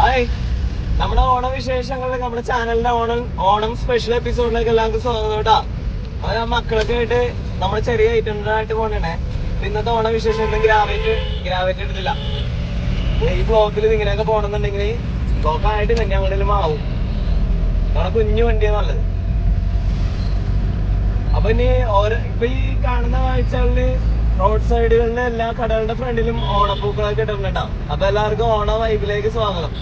Hi, നമ്മുടെ ഓണവിശേഷങ്ങളിൽ നമ്മുടെ ചാനലിന്റെ ഓണം സ്പെഷ്യൽ എപ്പിസോഡിലേക്ക് എല്ലാവർക്കും സ്വാഗതം കേട്ടാ. അത് മക്കളൊക്കെ ആയിട്ട് നമ്മൾ ചെറിയ ഐറ്റംസായിട്ട് പോകണേ. ഇന്നത്തെ ഓണവിശേഷം ഗ്രാവേറ്റ് എടുത്തില്ല. ഈ ബ്ലോക്കിൽ ഇങ്ങനെയൊക്കെ പോകണമെന്നുണ്ടെങ്കിൽ ബ്ലോക്കായിട്ട് തന്നെ അങ്ങോട്ടും ആവും. നമ്മുടെ കുഞ്ഞു വണ്ടിയാണ് നല്ലത്. അപ്പൊ ഇനി ഇപ്പൊ ഈ കാണുന്ന കാഴ്ചകളില് റോഡ് സൈഡുകളിലെ എല്ലാ കടകളുടെ ഫ്രണ്ടിലും ഓണപ്പൂക്കളൊക്കെ ഇട്ടിട്ടുണ്ടാവും. അപ്പൊ എല്ലാവർക്കും ഓണ വൈബിലേക്ക് സ്വാഗതം.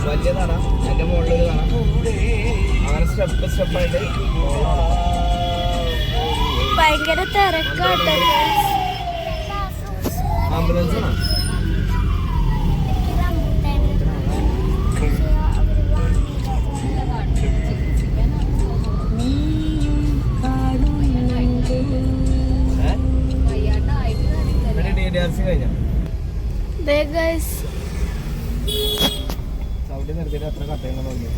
വലിയ തറ, അതിന്റെ മുകളിൽ കാണാം. അങ്ങനെ സ്റ്റെപ്പായിട്ട് ഭയങ്കര തിരക്കാട്ടോ. ആംബുലൻസ് ആണോ? കഴിഞ്ഞ സൗണ്ട് നിർത്തിയിട്ട് അത്ര കട്ടയെന്ന് പറഞ്ഞു.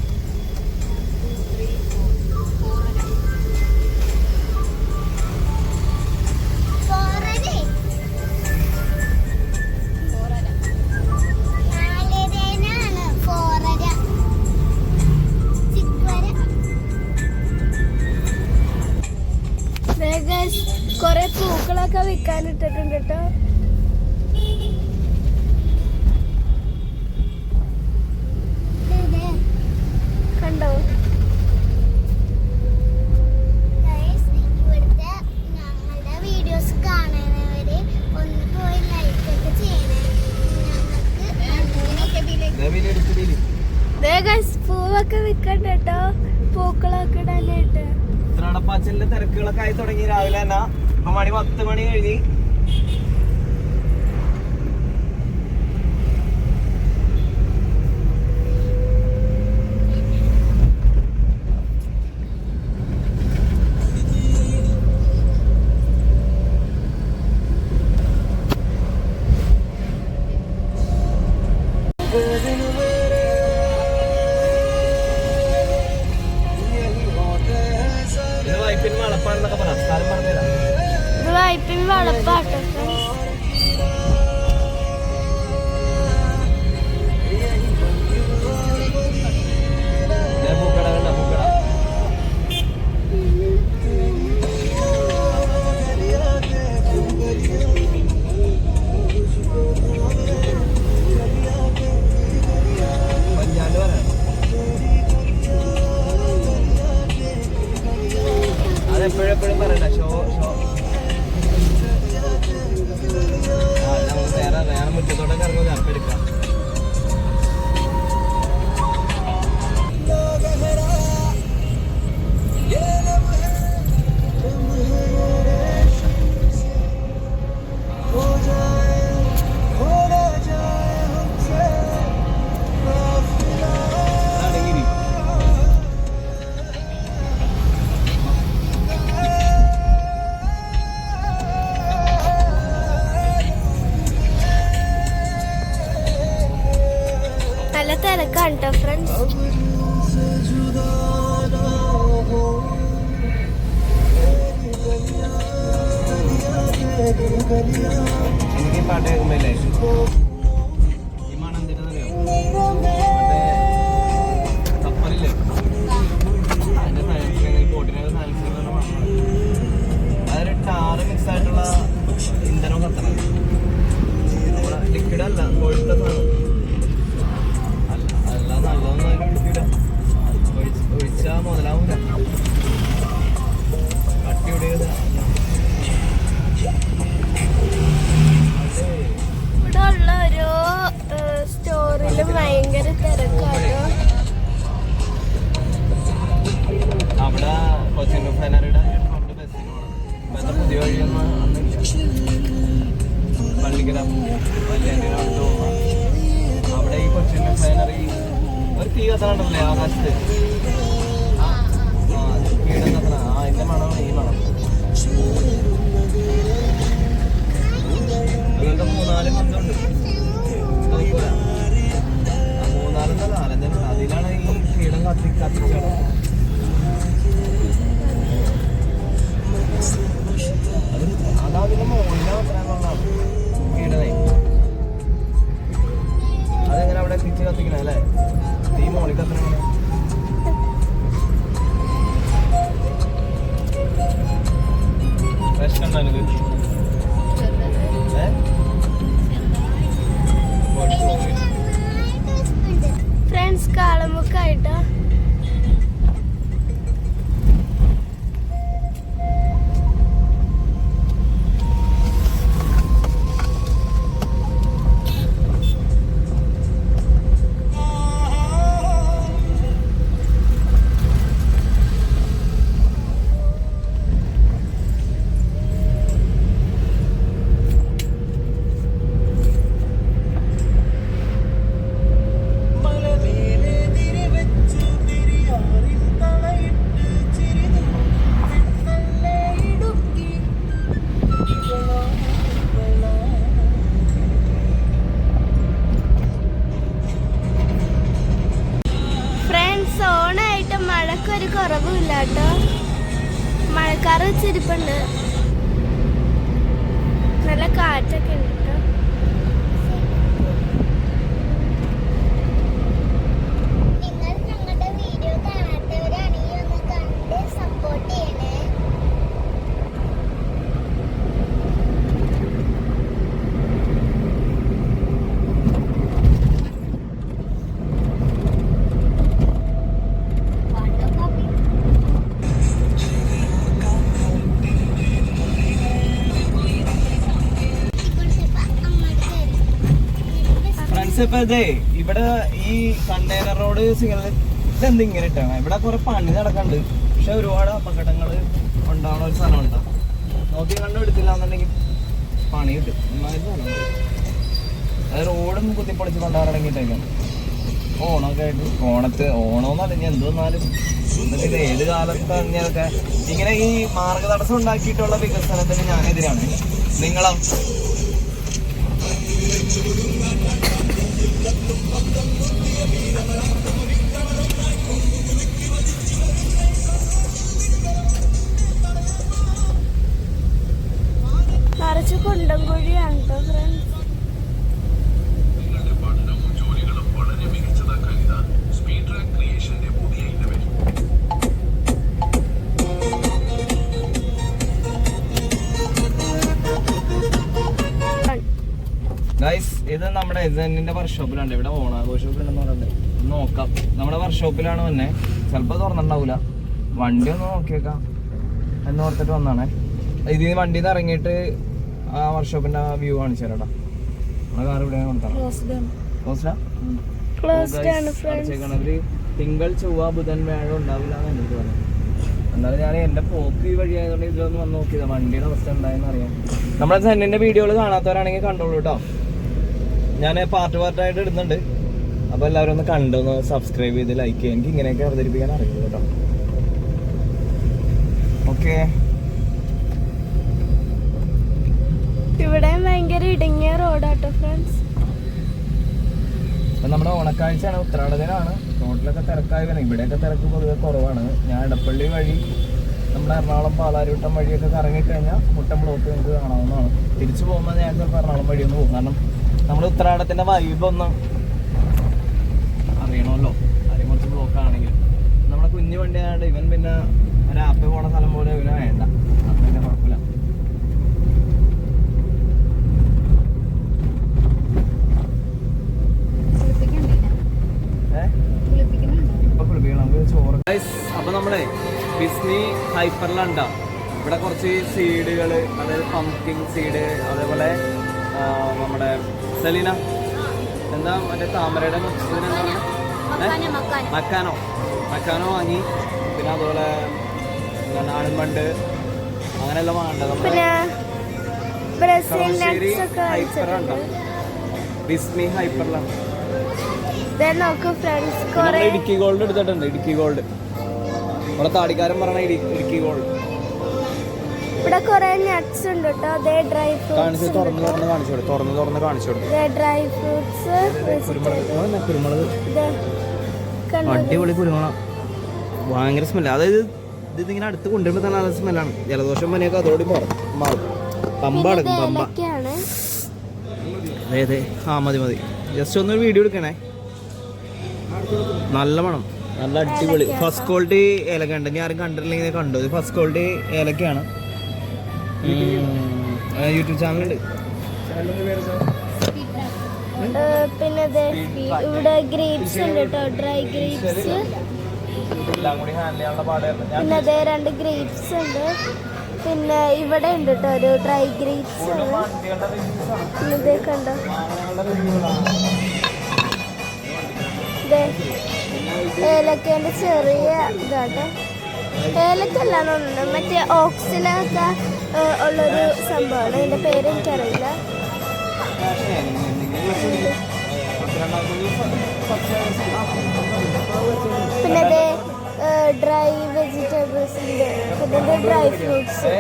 കൊറേ പൂക്കളൊക്കെ വിൽക്കാനിട്ടിട്ടുണ്ട് കേട്ടോ. കണ്ടോ? ഇവിടുത്തെ ഞങ്ങളുടെ വീഡിയോസ് കാണുന്നവര് ഒന്ന് പോയി ലൈക്ക് ഒക്കെ ചെയ്യണേ. പൂവൊക്കെ വിൽക്കണ്ട കേട്ടോ, പൂക്കളൊക്കെ ഇടാനായിട്ട്. നടപ്പാച്ചലിന്റെ തിരക്കുകളൊക്കെ ആയി തുടങ്ങി രാവിലെ തന്നെ. ഇപ്പൊ മണി 10 മണി കഴിഞ്ഞ്. വളപ്പാണെന്നൊക്കെ പറയാം. സ്ഥലം പറഞ്ഞുതരാം. ഇത് വൈപ്പിൻ വളപ്പാട്ടോ. പൂക്കട കണ്ട പൂക്കട. പഞ്ചാണ്ട് പറയാം. അതെപ്പോഴെപ്പോഴും പറയണ്ട. ഷോ നമുക്ക് വേറെ മുറ്റത്തോട്ടൊക്കെ ഇറങ്ങും. അപ്പെടുക്കാം. നല്ല തിരക്കാണ് കേട്ടോ ഫ്രണ്ട്സ്. എനിക്ക് പാട്ട് കേൾക്കുമ്പോഴേ ഈ മണം എന്തിനാണെന്നറിയോ? കപ്പലില്ലേ, അതിന്റെ ബോട്ടിനൊക്കെ സയൻസിലുള്ള മണമാണ്. അതൊരു ടാറ് മിക്സ് ആയിട്ടുള്ള ഇന്ധനം കത്തണം. ലിക്വിഡ് അല്ല, കൊഴുത്ത സാധനം. അല്ല നല്ലതൊന്നും അതിന് പിടിക്കില്ല. ഒഴിച്ചാ മുതലാവൂല. കട്ടി ഇവിടെ ഇവിടെ ഭയങ്കര തിരക്കാട്ടോ. അവിടെ കൊച്ചിൻ റിഫൈനറിയുടെ ഫ്രണ്ട് ബസ്സിന് പോകണം. ഇപ്പോഴത്തെ പുതിയ വഴിയൊന്നും അന്നില്ല. പള്ളിക്കര വല്യാണ്ടിനടുത്ത് പോകാം. അവിടെ ഈ കൊച്ചിൻ റിഫൈനറി ഒരു തീ കത്തണുണ്ടല്ലേ ആകാശത്ത്, കീഴം കത്തണ, അതിന്റെ മണമാണ് ഈ മണം. അങ്ങനത്തെ 3-4 ബന്ധമുണ്ട്. നോക്കൂല, 3-4 നാലഞ്ചെണ്ണം. അതിലാണ് ഈ കീടം കത്തിച്ചത്. അതതിന്റെ മുകളിലെ മാത്രമാണ് കീടനെ. അതെങ്ങനെ അവിടെ എത്തിച്ച് കത്തിക്കണ അല്ലേ? ഈ മോളിൽ കത്തണ പ്രശ്നം എനിക്ക് ഫ്രണ്ട്സ് കാളമുക്കായിട്ടോ. ഓണായിട്ട് മഴക്കൊരു കുറവുമില്ല കേട്ടോ. മഴക്കാറ് വെച്ചിരിപ്പുണ്ട്, നല്ല കാറ്റൊക്കെ ഉണ്ട് കേട്ടോ. നിങ്ങൾ ഞങ്ങളുടെ വീഡിയോ കാണാത്തവരാണെങ്കിൽ ഒന്ന് കണ്ട് സപ്പോർട്ട് ചെയ്യണേ. ഇപ്പൊ ഇതേ ഇവിടെ ഈ കണ്ടെയ്നർ റോഡ് ഇതെന്ത് ഇങ്ങനെ ഇട്ടാണ്. ഇവിടെ കുറെ പണി നടക്കണ്ട്, പക്ഷെ ഒരുപാട് അപകടങ്ങൾ ഉണ്ടാവുന്ന ഒരു സ്ഥലം ഉണ്ടാവും. നോക്കി കണ്ടുപിടിച്ചില്ല എന്നുണ്ടെങ്കിൽ പണി കിട്ടും. അത് റോഡും കുത്തിപ്പൊളിച്ച് കൊണ്ടാറടങ്ങിയിട്ടേക്കാണ്. ഓണമൊക്കെ ആയിട്ട് ഓണമെന്ന് പറഞ്ഞാൽ എന്തോന്നാലും ഇത് ഏത് കാലത്ത് പറഞ്ഞതൊക്കെ ഇങ്ങനെ ഈ മാർഗ തടസ്സം ഉണ്ടാക്കിയിട്ടുള്ള വികസനത്തിന് ഞാനെതിരാണ്. നിങ്ങളോ? നിറച്ച് കുണ്ടം കുഴിയാണ് കേട്ടോ ഫ്രണ്ട്സ്. ഗൈസ്, ഇത് നമ്മുടെ എസെന്റിന്റെ വർക്ക്ഷോപ്പിലാണ്. ഇവിടെ ഓണാഘോഷമൊക്കെയുണ്ടെന്ന് പറഞ്ഞിട്ട് നോക്കാം. നമ്മുടെ വർക്ക്ഷോപ്പിലാണ് വന്നെ. ചിലപ്പോൾ തുറന്നിട്ടുണ്ടാവില്ല. വണ്ടി ഒന്ന് നോക്കിയേക്കാം എന്ന് ഓർത്തിട്ട് വന്നാണേ. ഇതിന് വണ്ടിയിൽ നിന്ന് ഇറങ്ങിയിട്ട് ആ വർക്ക്ഷോപ്പിന്റെ വ്യൂ കാണിച്ചു തരാം. നമ്മുടെ കാർ ഇവിടെ അവര് തിങ്കൾ ചൊവ്വ ബുധൻ വ്യാഴം ഉണ്ടാവില്ല എന്ന് എൻ്റെ അടുത്ത് പറഞ്ഞു. എന്നാലും ഞാൻ എൻ്റെ പോക്ക് ഈ വഴി ആയതുകൊണ്ട് ഇതിലൊന്ന് വന്ന് നോക്കിയതാ വണ്ടിയുടെ അവസ്ഥ ഉണ്ടായെന്ന് അറിയാം. നമ്മുടെ സെന്നിന്റെ വീഡിയോകൾ കാണാത്തവരാണെങ്കിൽ കണ്ടോളൂ കേട്ടോ. ഞാൻ പാർട്ടായിട്ട് ഇടുന്നുണ്ട്. അപ്പോൾ എല്ലാവരും ഒന്ന് കണ്ടൊന്ന് സബ്സ്ക്രൈബ് ചെയ്ത് ലൈക്ക് ചെയ്യുക. എനിക്ക് ഇങ്ങനെയൊക്കെ അവതരിപ്പിക്കാൻ അറിയുള്ളൂ കേട്ടോ. ഓക്കെ, ഇവിടെ ഭയങ്കര ഇടുങ്ങിയ റോഡാട്ടോ ഫ്രണ്ട്സ്. അപ്പം നമ്മുടെ ഓണക്കാഴ്ചയാണ്, ഉത്രാടത്തിനാണ്. റോഡിലൊക്കെ തിരക്കായി വരണം. ഇവിടെയൊക്കെ തിരക്ക് പൊതുവെ കുറവാണ്. ഞാൻ ഇടപ്പള്ളി വഴി നമ്മുടെ എറണാകുളം പാലാരിവട്ടം വഴിയൊക്കെ കറങ്ങിക്കഴിഞ്ഞാൽ മുട്ടം ബ്ലോക്ക് നിങ്ങൾക്ക് കാണാവുന്നതാണ്. തിരിച്ചു പോകുമ്പോൾ ഞാൻ ചിലപ്പോൾ എറണാകുളം വഴി ഒന്ന് പോകും. കാരണം നമ്മൾ ഉത്രാടത്തിൻ്റെ വൈബ് ഒന്ന് അറിയണമല്ലോ. അതിന് കുറച്ച് ബ്ലോക്ക് ആണെങ്കിൽ നമ്മുടെ കുഞ്ഞു വണ്ടി ആയതുകൊണ്ട് ഇവൻ പിന്നെ ഒരു ആപ്പ് പോണ സ്ഥലം പോലെ ഇവന് വേണ്ട. അത് പിന്നെ കുഴപ്പമില്ല. ഇപ്പൊ കുളിപ്പിക്കണം, നമുക്ക് ചോറ്. അപ്പൊ നമ്മളെ ഡിസ്നി ഹൈപ്പറിലുണ്ടാ ഇവിടെ കുറച്ച് സീഡുകൾ, അതായത് പംകിൻ സീഡ്, അതേപോലെ നമ്മുടെ സെലീന എന്താ മറ്റേ താമരയുടെ മക്കാനോ വാങ്ങി. പിന്നെ അതുപോലെ നാടൻ പണ്ട് അങ്ങനെയെല്ലാം വാങ്ങേണ്ടത്. പിന്നെ ബ്രസീൽ നട്ട്സ് ഒക്കെ ഹൈപ്പറുണ്ടോ? ഡിസ്നി ഹൈപ്പറിലാണ്. നോക്കൂ ഫ്രണ്ട്സ്, കുറെ ഇടുക്കി ഗോൾഡ് എടുത്തിട്ടുണ്ട്. ഇടുക്കി ഗോൾഡ് നമ്മളെ താടിക്കാരൻ പറഞ്ഞ ഇടുക്കി ഗോൾഡ്. ഇവിടെ കുറെ നട്ട്സ് ഉണ്ട് കേട്ടോ. അതേ ഡ്രൈ ഫ്രൂട്ട്സ് തുറന്ന് കാണിച്ചു കൊടുക്കും. ഡ്രൈ ഫ്രൂട്ട്സ്, കുരുമുളക്, അടിപൊളി കുരുമുളക്, ഭയങ്കര സ്മെല്ല്. അതായത് ഇതിങ്ങനെ അടുത്ത് കൊണ്ടുവരുമ്പോൾ തന്നെ നല്ല സ്മെല്ലാണ്. ജലദോഷം പനിയൊക്കെ അതോടെ മാറും. പമ്പ അടക്കും, പമ്പ. അതെ ആ മതി ജസ്റ്റ് ഒന്നൊരു വീഡിയോ എടുക്കണേ. നല്ല മണം, നല്ല അടിപൊളി ഫസ്റ്റ് ക്വാളിറ്റി ഏലക്ക ഉണ്ട്. ഞാൻ ആരും കണ്ടിട്ടില്ലെങ്കിൽ കണ്ടു. ഇത് ഫസ്റ്റ് ക്വാളിറ്റി ഏലക്കയാണ്. യൂട്യൂബ് ചാനലുണ്ട്. പിന്നെ ഇവിടെ ഗ്രേപ്സ് ഉണ്ട് കേട്ടോ, ഡ്രൈ ഗ്രേപ്സ്. പിന്നെ അതേ 2 ഗ്രേപ്സ് ഉണ്ട്. പിന്നെ ഇവിടെ ഉണ്ട് കേട്ടോ ഒരു ഡ്രൈ ഗ്രേപ്സ്. ഇതേ കണ്ടോ, ഏലക്കേന്റെ ചെറിയ ഇതാട്ടോ. ഏലക്കല്ലാന്ന് തോന്നുന്നു, മറ്റേ ഓക്സിലൊക്കെ ഉള്ളൊരു സംഭവമാണ്. അതിന്റെ പേര് എനിക്കറിയില്ല. പിന്നെ അതേ ഡ്രൈ വെജിറ്റബിൾസിന്റെ, പിന്നെ ഡ്രൈ ഫ്രൂട്ട്സ്.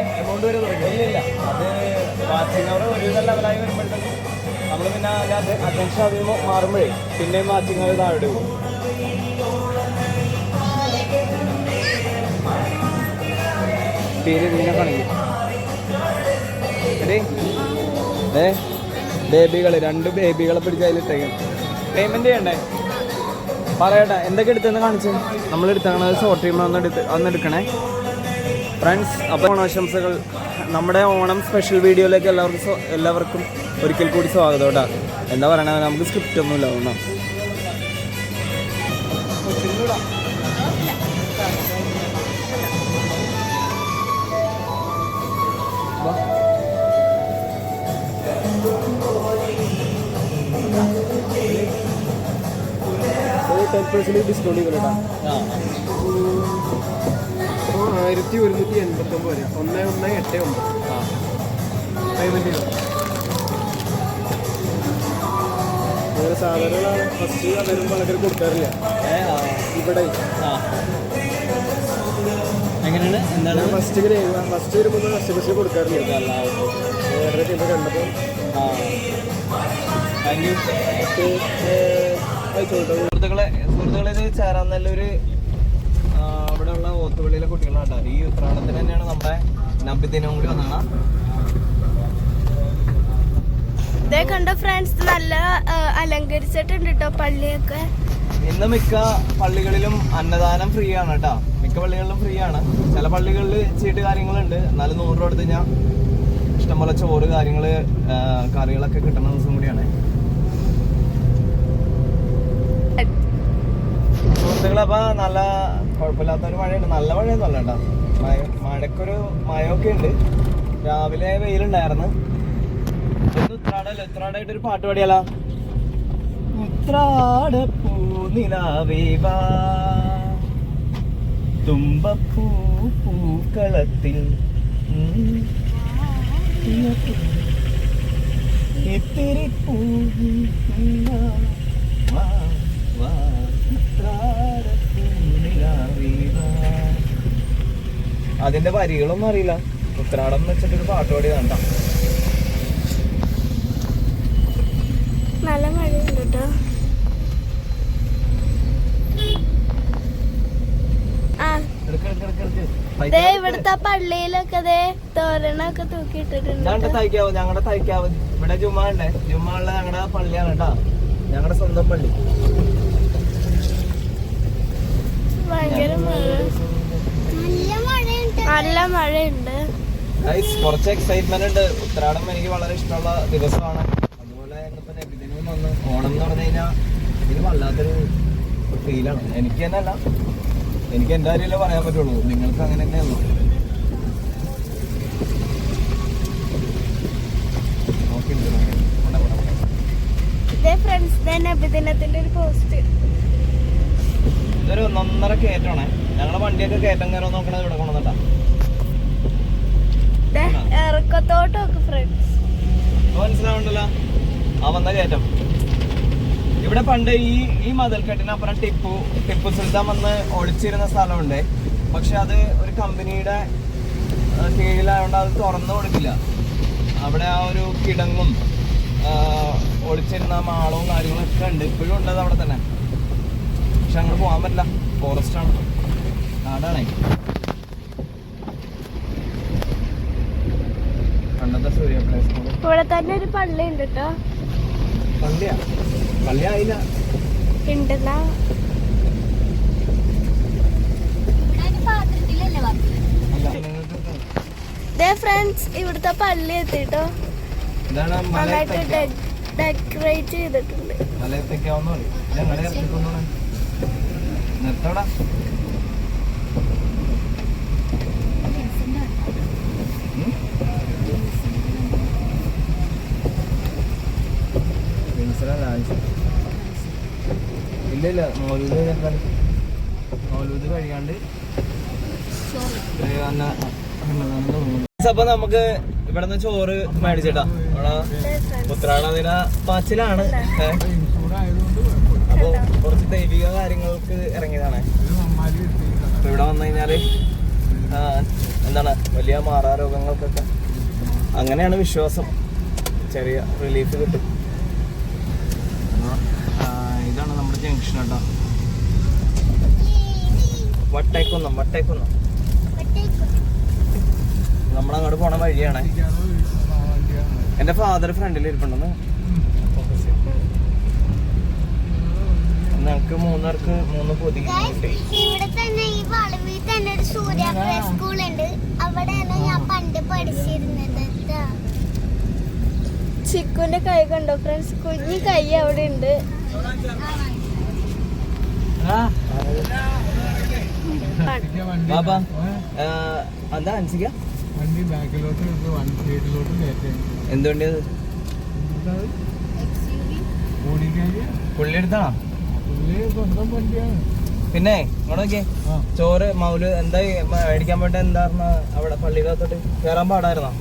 നമ്മൾ പിന്നെ അറ്റൻഷൻ അതിൽ മാറുമ്പോഴേ പിന്നെയും മാച്ചിങ് അത് താഴെ പോകും. പേര് കാണിക്കും. ബേബികള് 2 ബേബികളെ പിടിച്ച് അതിലിട്ടേക്കും. പേയ്മെന്റ് ചെയ്യണ്ടേ? പറയട്ടെ എന്തൊക്കെ എടുത്തെന്ന് കാണിച്ചു. നമ്മൾ എടുത്തത് ഷോർട്ട് ടൈം ഒന്ന് എടുക്കണേ ഫ്രണ്ട്സ്. അപ്പോൾ ഓണാശംസകൾ. നമ്മുടെ ഓണം സ്പെഷ്യൽ വീഡിയോയിലേക്ക് എല്ലാവർക്കും ഒരിക്കൽ കൂടി സ്വാഗതം കേട്ടോ. എന്താ പറയണത്, നമുക്ക് സ്ക്രിപ്റ്റ് ഒന്നുമില്ല അതുകൊണ്ടാണ്. ഡിസ്കൗണ്ട് ചെയ്തോട്ടാ. 1189 വരെ 1189 പേയ്മെന്റ് ചെയ്തു. സാധാരണ ഫസ്റ്റ് വരുമ്പോൾ ആൾക്കാർ കൊടുക്കാറില്ല ഇവിടെ. എങ്ങനെയാണ്, എന്താണ് ഫസ്റ്റ് വരുമ്പോൾ ഫസ്റ്റ് കൊടുക്കാറില്ല. വേറെ ടീം കണ്ടപ്പോൾ സുഹൃത്തുക്കളെ ഇത് ചേരാൻ നല്ലൊരു ഇവിടെയുള്ള ഓത്തുപള്ളിയിലെ കുട്ടികളാട്ടോ. ഈ ഉത്രാടത്തിന് തന്നെയാണ് നമ്മുടെ നബിദിനം കൂടി വന്നതാണ്. ഇതേ കണ്ടോ ഫ്രണ്ട്സ്, നല്ല അലങ്കരിച്ചിട്ടുണ്ട് കേട്ടോ പള്ളിയൊക്കെ. ഇന്ന് മിക്ക പള്ളികളിലും അന്നദാനം ഫ്രീ ആണ് കേട്ടോ. മിക്ക പള്ളികളിലും ഫ്രീ ആണ്. ചില പള്ളികളിൽ ചീട്ട് കാര്യങ്ങളുണ്ട്. എന്നാലും 100 രൂപ എടുത്ത് കഴിഞ്ഞാൽ ഇഷ്ടംപോലെ ചോറ് കറികളൊക്കെ കിട്ടുന്ന ദിവസം കൂടിയാണ്. സുഹൃത്തുക്കളെ, അപ്പൊ നല്ല കുഴപ്പമില്ലാത്തൊരു മഴയുണ്ട്. നല്ല മഴയൊന്നും അല്ല കേട്ടോ. മഴക്കൊരു മഴയൊക്കെ ഉണ്ട്. രാവിലെ വെയിലുണ്ടായിരുന്നു. ഉത്രാടായിട്ടൊരു പാട്ട് പാടിയാലോ? ഉത്രാടപ്പൂ നിലാവേവാ തുമ്പപ്പൂ പൂക്കളത്തിൽ ഇത്തിരി പൂ. അതിന്റെ വരികളൊന്നും അറിയില്ല. ഉത്രാടം എന്ന് വെച്ചിട്ടൊരു പാട്ട് പാടിയതാണ്ട. നല്ല മഴയുണ്ട് കേട്ടോ. ഇവിടുത്തെ പള്ളിയിലൊക്കെ തോരണൊക്കെ തൂക്കിയിട്ടിട്ടുണ്ട്. തയ്ക്കാവ്, ഞങ്ങളുടെ തയ്ക്കാവ് ഇവിടെ ജുമാ ഉണ്ടേ. ജുമാ ഉള്ള ഞങ്ങളുടെ പള്ളിയാണ് കേട്ടാ. ഞങ്ങളുടെ സ്വന്തം പള്ളി. ഭയങ്കര മഴ, നല്ല മഴയുണ്ട്. കുറച്ച് എക്സൈറ്റ്മെന്റ് ഉണ്ട്. ഉത്രാടം എനിക്ക് വളരെ ഇഷ്ടമുള്ള ദിവസമാണ്. അതുപോലെ ഇന്നിപ്പോ നബിദിനം വന്ന് ഓണം എന്ന് പറഞ്ഞു കഴിഞ്ഞാൽ ഇത് വല്ലാത്തൊരു ഫീലാണ്. എനിക്ക് തന്നെ അല്ല, എനിക്ക് എൻ്റെ കാര്യമല്ലേ പറയാൻ പറ്റുള്ളൂ. നിങ്ങൾക്ക് അങ്ങനെ തന്നെയാണോ? ഫ്രണ്ട്സ് നബിദിനത്തിന്റെ ഒരു പോസ്റ്റ്. ഇതൊരു 1.5 കയറ്റമാണേ. ഞങ്ങളെ വണ്ടിയൊക്കെ കയറ്റം കയറാൻ നോക്കണത് ഇവിടെ കൊണ്ടുവന്നിട്ടാ. ഇറക്കത്തോട്ട് നോക്ക് ഫ്രണ്ട്സ്. മനസ്സിലാവണ്ടല്ലോ ആ വന്ന കയറ്റം. ഇവിടെ പണ്ട് ഈ മതിൽക്കെട്ടിനപ്പുറം ടിപ്പു സുൽത്താൻ വന്ന് ഒളിച്ചിരുന്ന സ്ഥലമുണ്ട്. പക്ഷെ അത് ഒരു കമ്പനിയുടെ കീഴിലായതുകൊണ്ട് അത് തുറന്നു കൊടുക്കില്ല. അവിടെ ആ ഒരു കിടങ്ങും ഒളിച്ചിരുന്ന മാളവും കാര്യങ്ങളൊക്കെ ഉണ്ട്. ഇപ്പോഴും ഉണ്ട് അവിടെ തന്നെ. പക്ഷെ അങ്ങോട്ട് പോകാൻ പറ്റില്ല, ഫോറസ്റ്റാണ്, കാടാണേ. പണ്ടത്തെ സൂര്യ പ്ലേ സ്കൂൾ. ഇവിടെ തന്നെ ഒരു പള്ളി ഉണ്ട് കേട്ടോ. പള്ളി ആയില്ല ഉണ്ടെന്നാ ഫ്രണ്ട്സ്. ഇവിടുത്തെ പള്ളി എത്തിട്ടോ. നന്നായിട്ട് ഡെക്കറേറ്റ് ചെയ്തിട്ടുണ്ട്. നിർത്തോടാ. ഇല്ല മൗലൂദ് കഴിയാണ്ട്. അപ്പൊ നമുക്ക് ഇവിടുന്ന് ചോറ് മേടിച്ചിട്ടാ. ഉത്രാടദിന പാച്ചിലാണ്. അപ്പൊ കുറച്ച് ദൈവിക കാര്യങ്ങൾക്ക് ഇറങ്ങിയതാണ്. അപ്പൊ ഇവിടെ വന്നു കഴിഞ്ഞാല് എന്താണ് വലിയ മാറാരോഗങ്ങൾക്കൊക്കെ അങ്ങനെയാണ് വിശ്വാസം. ചെറിയ റിലീഫ് കിട്ടും. ഇതാണ് നമ്മുടെ ജംഗ്ഷൻ കേട്ടോ. വട്ടേക്കുന്നം നമ്മളങ്ങോട്ട് പോണ വഴിയാണ്. എന്റെ ഫാദർ ഫ്രണ്ടിൽ ഇരിപ്പുണ്ടെന്ന്. ഞങ്ങൾക്ക് 3 പേർക്ക് 3 പൊതി കിട്ടി. ഇവിടെ തന്നെ ഈ വളവിൽ തന്നെ ഒരു സൂര്യ പ്ലേ സ്കൂൾ ഉണ്ട്. അവിടെയാണ് ഞാൻ പണ്ട് പഠിച്ചിരുന്നത്. ചിക്കുന്റെ കൈ കണ്ടോ ഫ്രണ്ട്സ്? കുഞ്ഞി കൈ അവിടെ ഉണ്ട്. ബാബാ എന്താ അൻസിക്ക വണ്ടി ബാക്കിലോട്ട് എന്തുകൊണ്ട് പുള്ളി എടുത്താണോ? സ്വന്തം വണ്ടിയാണ്. പിന്നെ ഇങ്ങോട്ട് നോക്കിയേ. ചോറ് മൗല് എന്താ മേടിക്കാൻ പോയിട്ട് എന്തായിരുന്നു അവിടെ പള്ളിയിലത്തോട്ട് കയറാൻ പാടായിരുന്നോ?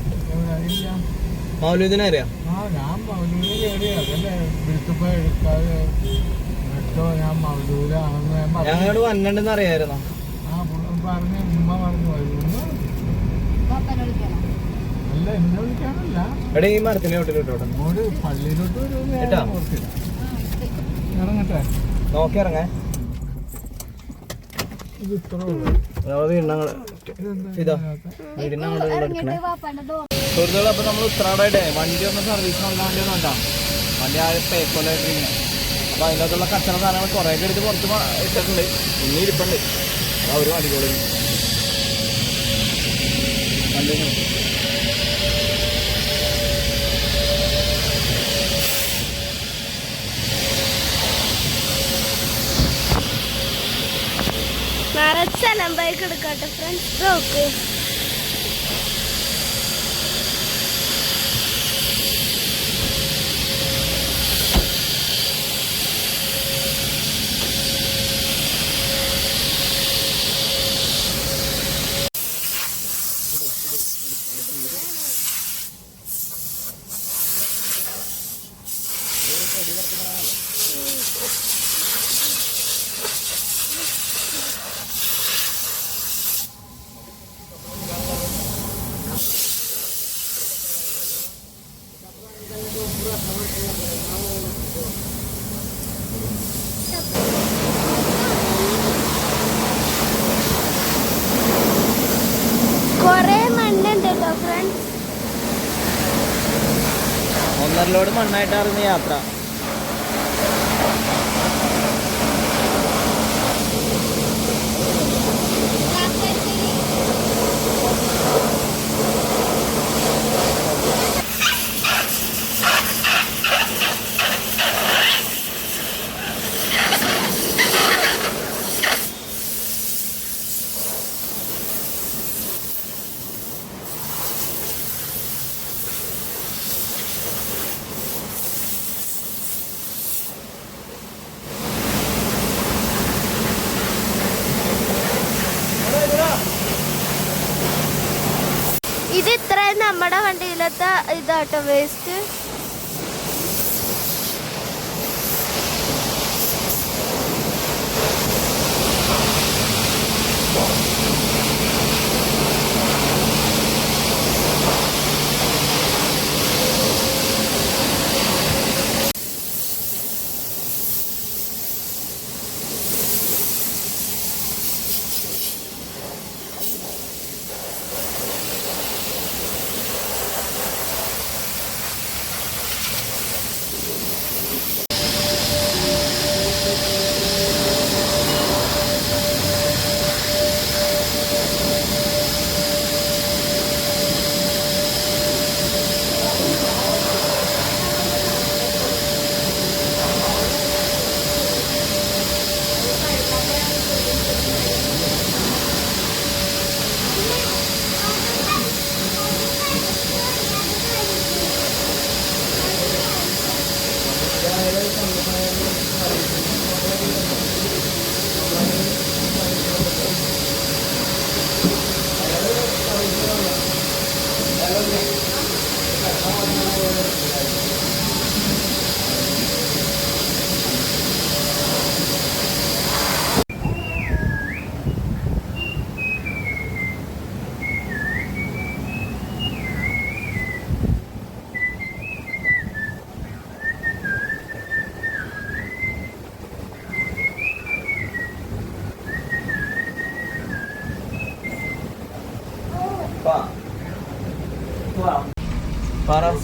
മൗലൂദിനെ അറിയാം. ഞാൻ മൗലൂദിനെ കയറി അതല്ലേ വിളിച്ചപ്പോ എടുക്കാതെ ഞാൻ മൗലൂദാണെന്ന് ഞങ്ങളോട് വന്നിട്ടുണ്ടെന്ന് അറിയായിരുന്നോ? പറഞ്ഞ ഉമ്മ പറഞ്ഞു. അല്ല എന്നെ വിളിക്കാനല്ല. എടാ ഈ മരത്തിന്റെ ചോട്ടിലോട്ട് അങ്ങോട്ട് പള്ളിയിലോട്ട് ഇറങ്ങട്ടെ. നോക്കി ഇറങ്ങേ. ഇത് ഇത്ര ഉള്ളു. ഇതാ വീടിനെ അങ്ങോട്ട് എടുക്കണേ സുഹൃത്തുക്കളെ. അപ്പൊ നമ്മൾ ഉത്രാടായിട്ടേ വണ്ടി ഒന്ന് സർവീസ് നോക്കാൻ വേണ്ടി വന്നിട്ടാ. വണ്ടി ആ പേക്കോലായിട്ടിരിക്കണേ. അപ്പൊ അതിനകത്തുള്ള കച്ചറ സാധനങ്ങൾ കുറേ ഒക്കെ എടുത്ത് പുറത്ത് ഇട്ടിട്ടുണ്ട്. ഇനി ഇരിപ്പുണ്ട്. ഒരു അടിപൊളി വണ്ടി. നിറച്ചെല്ലാം ബൈക്ക് എടുക്കട്ടെ ഫ്രണ്ട്സ്. നോക്ക് കൊറേ മണ്ണുണ്ട് കേട്ടോ ഫ്രണ്ട്സ്. 1.5 ലോഡ് മണ്ണായിട്ടായിരുന്നു യാത്ര. നമ്മുടെ വണ്ടിയിലത്തെ ഇതാട്ടോ വേസ്റ്റ്.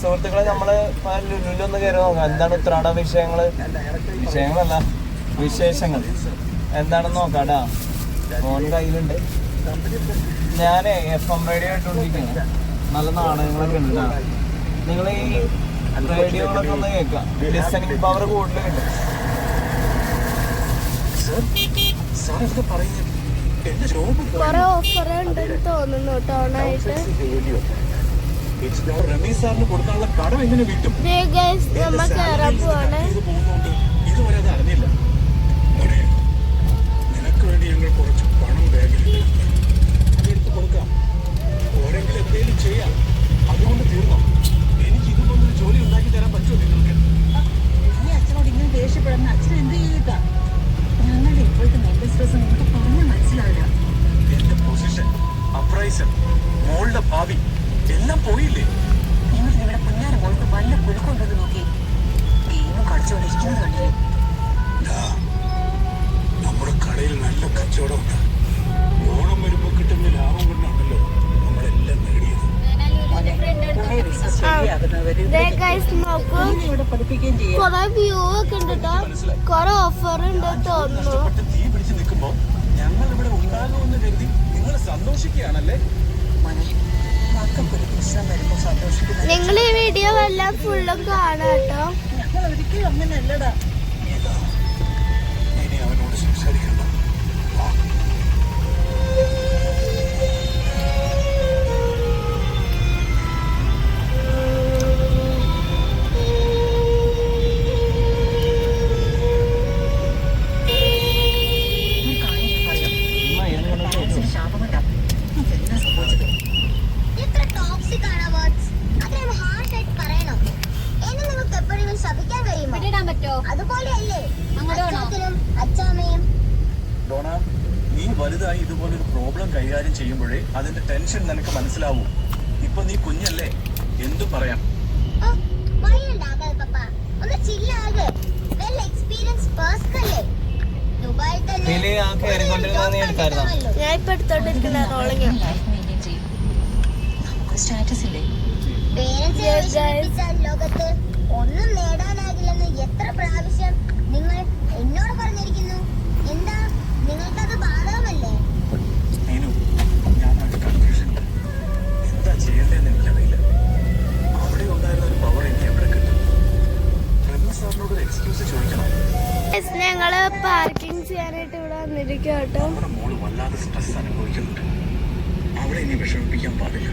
സുഹൃത്തുക്കളെ, നമ്മള് ലുലുലൊന്ന് കയറി നോക്കാം. എന്താണ് ഉത്രാട വിഷയങ്ങളല്ല വിശേഷങ്ങൾ എന്താണെന്ന് നോക്കാട്ടാ. ഫോൺ കയ്യിലുണ്ട്. ഞാനേ FM റേഡിയോ ഇട്ടുകൊണ്ടിരിക്കുന്നു. നല്ല നാടകങ്ങളൊക്കെ ഉണ്ട്. നിങ്ങൾ ഈ റേഡിയോകളൊക്കെ ഒന്ന് കേൾക്കാം. ലിസണിങ് പവർ കൂടുതലുണ്ട്. കൊറേ ഓഫർ ഉണ്ടെന്ന് തോന്നുന്നു ടോണായിട്ട്. കൊടുക്കാനുള്ള കടം എങ്ങനെ വീട്ടും? നമ്മ കേറാൻ പോവാണ്. ഇതുവരെ അത് അറിഞ്ഞില്ല. നിനക്ക് വേണ്ടി ഞങ്ങൾ കുറച്ച് പണം ബാഗിൽ അതെടുത്ത് കൊടുക്കാം. ഓരെങ്കിലും എന്തെങ്കിലും ചെയ്യാം. അതുകൊണ്ട് തീർന്നോ? എനിക്ക് ഇതുപോലൊരു ജോലി ഉണ്ടാക്കി തരാൻ പറ്റുമോ നിങ്ങൾക്ക്? ഈ അച്ഛനോട് ഇങ്ങനെ ദേഷ്യപ്പെടുന്ന അച്ഛൻ എന്ത് ചെയ്താ? ഞങ്ങളുടെ ഇപ്പോഴത്തെ മെന്റൽ സ്ട്രെസ് നിങ്ങൾക്ക് പറഞ്ഞാൽ മനസ്സിലാവില്ല. എന്റെ പൊസിഷൻ, അപ്രൈസൽ, മോളുടെ ഭാവി എല്ലാം പോയില്ലേ? നിങ്ങൾ ഇവിടെ പുന്നാര മോൾക്ക് വല്ല കുലുക്കൊണ്ടെന്ന് നോക്കി ഗെയിം കളിച്ചുകൊണ്ടിരിക്കുന്നത് കണ്ടില്ലേ? നമ്മുടെ കടയിൽ നല്ല കച്ചവടമുണ്ട്. ഓണം വരുമ്പോ കിട്ടുന്ന ലാഭം കൊണ്ടാണല്ലോ നമ്മളെല്ലാം നേടിയത്. ഇവിടെ പഠിപ്പിക്കുകയും ചെയ്യും. കൊറേ വ്യൂ ഒക്കെ ഉണ്ട് കേട്ടോ. കൊറേ ഓഫർ ഉണ്ട് തോന്നുന്നു. തീ പിടിച്ച് നിൽക്കുമ്പോ ഞങ്ങൾ ഇവിടെ ഉണ്ടാകുമെന്ന് കരുതി നിങ്ങൾ സന്തോഷിക്കുകയാണല്ലേ? മക്കൾക്കൊരു പ്രശ്നം വരുമ്പോ സന്തോഷിക്കുന്ന നിങ്ങൾ ഈ വീഡിയോ എല്ലാം ഫുള്ളും കാണാം കേട്ടോ. ഞങ്ങൾ ഒരിക്കലും അങ്ങനെയല്ലടാ. ഇനി അവനോട് സംസാരിക്കണ്ട. ശാപമല്ല ഇതെല്ലാം സംഭവിച്ചത്. എത്ര ടോക്സിക് ആണ് വേർഡ്സ്. അത്രയും ഹാർഷ് ആയിട്ട് പറയണം. എന്നെ നിങ്ങൾക്ക് എപ്പോഴെങ്കിലും ശപിക്കാൻ കഴിയുമോ? അതുപോലെയല്ലേ അച്ഛനും അച്ഛാമ്മയും. ഡോണ, നീ വലുതായി ഇതുപോലൊരു പ്രോബ്ലം കൈകാര്യം ചെയ്യുമ്പോഴേ അതിന്റെ ടെൻഷൻ നിനക്ക് മനസ്സിലാവൂ. ഇപ്പൊ നീ കുഞ്ഞല്ലേ, എന്തു പറയാം. വഴിയുണ്ടാകാതെ പപ്പ, ഒന്ന് ചില്ലാകെ. വെൽ എക്സ്പീരിയൻസ് പേഴ്സൺ അല്ലേ? ദുബായിൽ തന്നെ ഞാൻ ഇപ്പൊ എടുത്തോണ്ടിരിക്കുന്ന റോളിങ്. നമുക്കൊരു സ്റ്റാറ്റസ് ഇല്ലേ? പേരൻസിനെ ലോകത്ത് ഒന്നും നേടാനാകില്ലെന്ന് എത്ര പ്രാവശ്യം നിങ്ങൾ എന്നോട് പറഞ്ഞിരിക്കുന്നു. എന്താ നിങ്ങൾക്കത് ബാധകമല്ലേ? ഞാനൊരു കൺഫ്യൂഷനില്ല. എന്താ ചെയ്യേണ്ടതെന്ന് എനിക്കറിയില്ല. അവിടെ ഉണ്ടായിരുന്ന ഒരു പവർ എനിക്ക് എവിടെ കിട്ടും? സാറിനോട് ഒരു എക്സ്ക്യൂസ് ചോദിക്കണം. ഞങ്ങള് പാർക്കിംഗ് ചെയ്യാനായിട്ട് ഇവിടെ വന്നിരിക്കും കേട്ടോ. നമ്മുടെ മോള് വല്ലാതെ സ്ട്രെസ് അനുഭവിക്കുന്നുണ്ട്. അവളെ ഇനി വിഷമിപ്പിക്കാൻ പാടില്ല.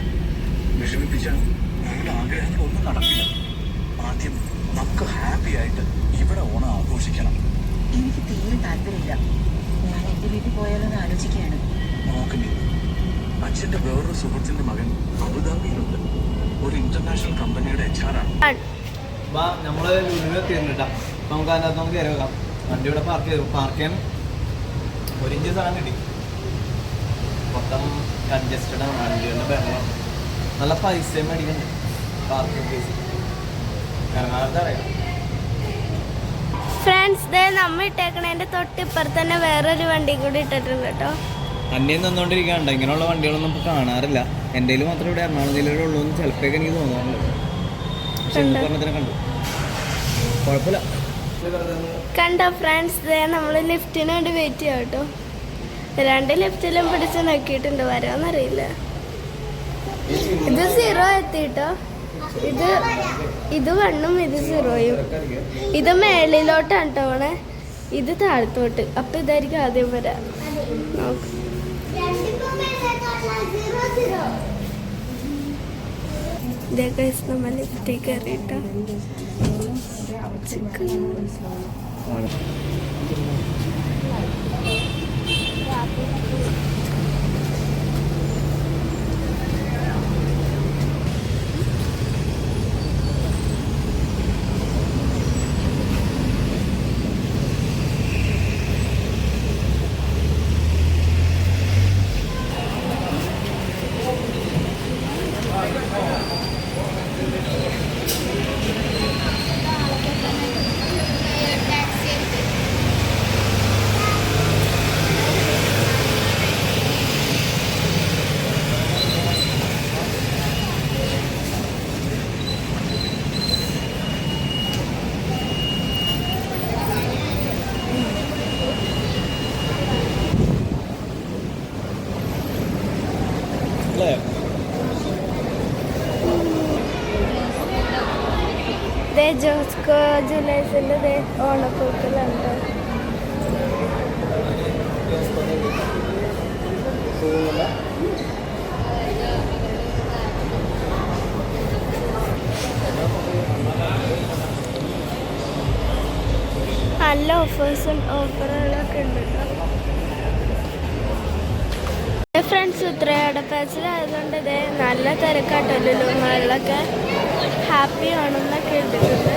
വിഷമിപ്പിച്ചാൽ നമ്മുടെ ആഗ്രഹങ്ങളൊന്നും നടക്കില്ല. ആദ്യം നമുക്ക് ഹാപ്പി ആയിട്ട് ഇവിടെ ഓണം ആഘോഷിക്കണം. എനിക്ക് തീരെ താല്പര്യമില്ല. ഞാൻ എന്റെ വീട്ടിൽ പോയാലോന്ന് ആലോചിക്കുകയാണ്. നോക്കില്ല, അച്ഛന്റെ വേറൊരു സുഹൃത്തിന്റെ മകൻ അബുദാബിയിലുണ്ട്. ഒരു ഇന്റർനാഷണൽ കമ്പനിയുടെ HR ആണ്. നമ്മള് ലുലുവിൽ എത്തിയിട്ടാ. നമുക്ക് അതിനകത്ത് നമുക്ക് കയറി വെക്കാം. വണ്ടി ഇവിടെ പാർക്ക് ചെയ്യാൻ 1 ഇഞ്ച് സ്ഥലം കിട്ടി. മൊത്തം കൺജസ്റ്റഡ് ആണ് വണ്ടികളുടെ ബഹളം. നല്ല പൈസയും മേടിക്കുന്നുണ്ട് പാർക്കിംഗ് ഫീസ്. എറണാകുളത്ത് അറിയാം. ഫ്രണ്ട്സ് ദേ നമ്മ ഇട്ടേക്കണേന്റെ തൊട്ടിപ്പുറത്ത് തന്നെ വേറൊരു വണ്ടി കൂടി ഇട്ടിട്ടുണ്ട് കേട്ടോ. അന്യം തന്നുകൊണ്ടിരിക്കാണ്ട് ഇങ്ങനെയുള്ള വണ്ടികളൊന്നും നമുക്ക് കാണാറില്ല. എൻ്റെ മാത്രം ഇവിടെ എറണാകുളം ജില്ലയിലേ ഉള്ളൂ എന്ന് ചിലപ്പോഴൊക്കെ എനിക്ക് തോന്നാറുണ്ട്. പക്ഷെ ഇന്ന് പറഞ്ഞതിനെ കണ്ടു, കുഴപ്പമില്ല. കണ്ടോ ഫ്രണ്ട്സ് ദേ നമ്മൾ ലിഫ്റ്റിന് വേണ്ടി വെയിറ്റ് ചെയ്യാം കേട്ടോ. 2 ലിഫ്റ്റിലും പിടിച്ച് നോക്കിയിട്ടുണ്ട്, വരാമെന്നറിയില്ല. ഇത് 0 എത്തിട്ടോ. ഇത് 1ഉം ഇത് 0യും. ഇത് മേളിലോട്ടാണ് കേട്ടോ പോണേ, ഇത് താഴത്തോട്ട്. അപ്പം ഇതായിരിക്കും ആദ്യം വരാം. നോക്ക് നമ്മൾ ലിഫ്റ്റിൽ കയറിയിട്ടോ. ജോസ്കോ ജുലൈസിൻ്റെ ഓണപ്പൂക്കളുണ്ട്. നല്ല ഓഫറുകളൊക്കെ ഉണ്ട് കേട്ടോ. ഫ്രണ്ട്സ് ഉത്രയാടപ്പാച്ചിലായതുകൊണ്ട് ഇതേ നല്ല തിരക്കാട്ടോ ലുലുമാളിലൊക്കെ. ഹാപ്പി ആണെന്നൊക്കെ ഇട്ടിട്ടുണ്ട്.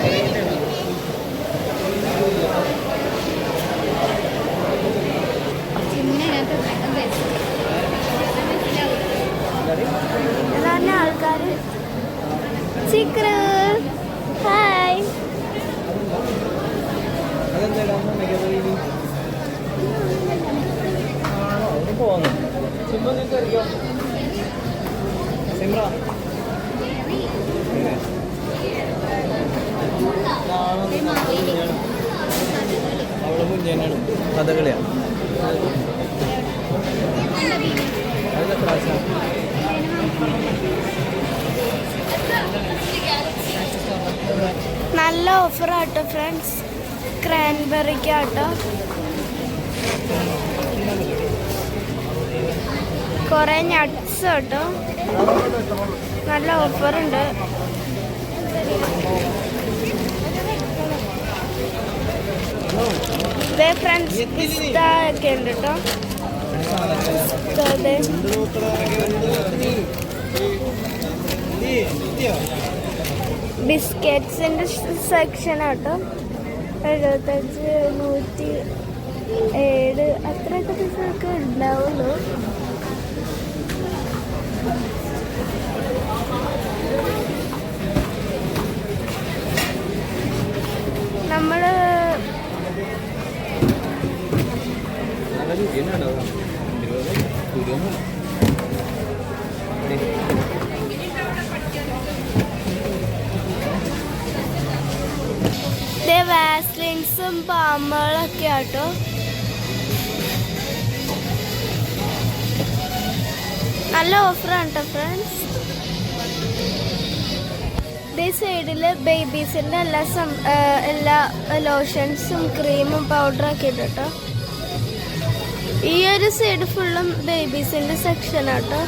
ഇതാണ് ആൾക്കാർ. ചിക്രു ഹായ്. അവിടെ മുന്നേനാണ് കഥകളിയാണ്. നല്ല ഓഫറാട്ടോ ഫ്രണ്ട്സ്. ക്രാൻബെറിക്കാട്ടോ കുറേ നട്ട്സ് കേട്ടോ. നല്ല ഓഫറുണ്ട്. ഇതേ ഫ്രണ്ട്സ് പിസ്ത ഒക്കെ ഉണ്ട് കേട്ടോ. ബിസ്ക്കറ്റ്സിൻ്റെ സെക്ഷനാട്ടോ. 75, 107 അത്രയൊക്കെ പൈസയൊക്കെ ഉണ്ടാവുള്ളൂ. നമ്മൾ വാസ്ലിൻസും പാമ്പുകളൊക്കെ ആട്ടോ. നല്ല ഓഫറാണ് കേട്ടോ ഫ്രണ്ട്സ്. ഇതേ സൈഡിൽ ബേബീസിൻ്റെ എല്ലാ ലോഷൻസും ക്രീമും പൗഡറൊക്കെ ഉണ്ട് കേട്ടോ. ഈ ഒരു സൈഡ് ഫുള്ളും ബേബീസിൻ്റെ സെക്ഷനാട്ടോ.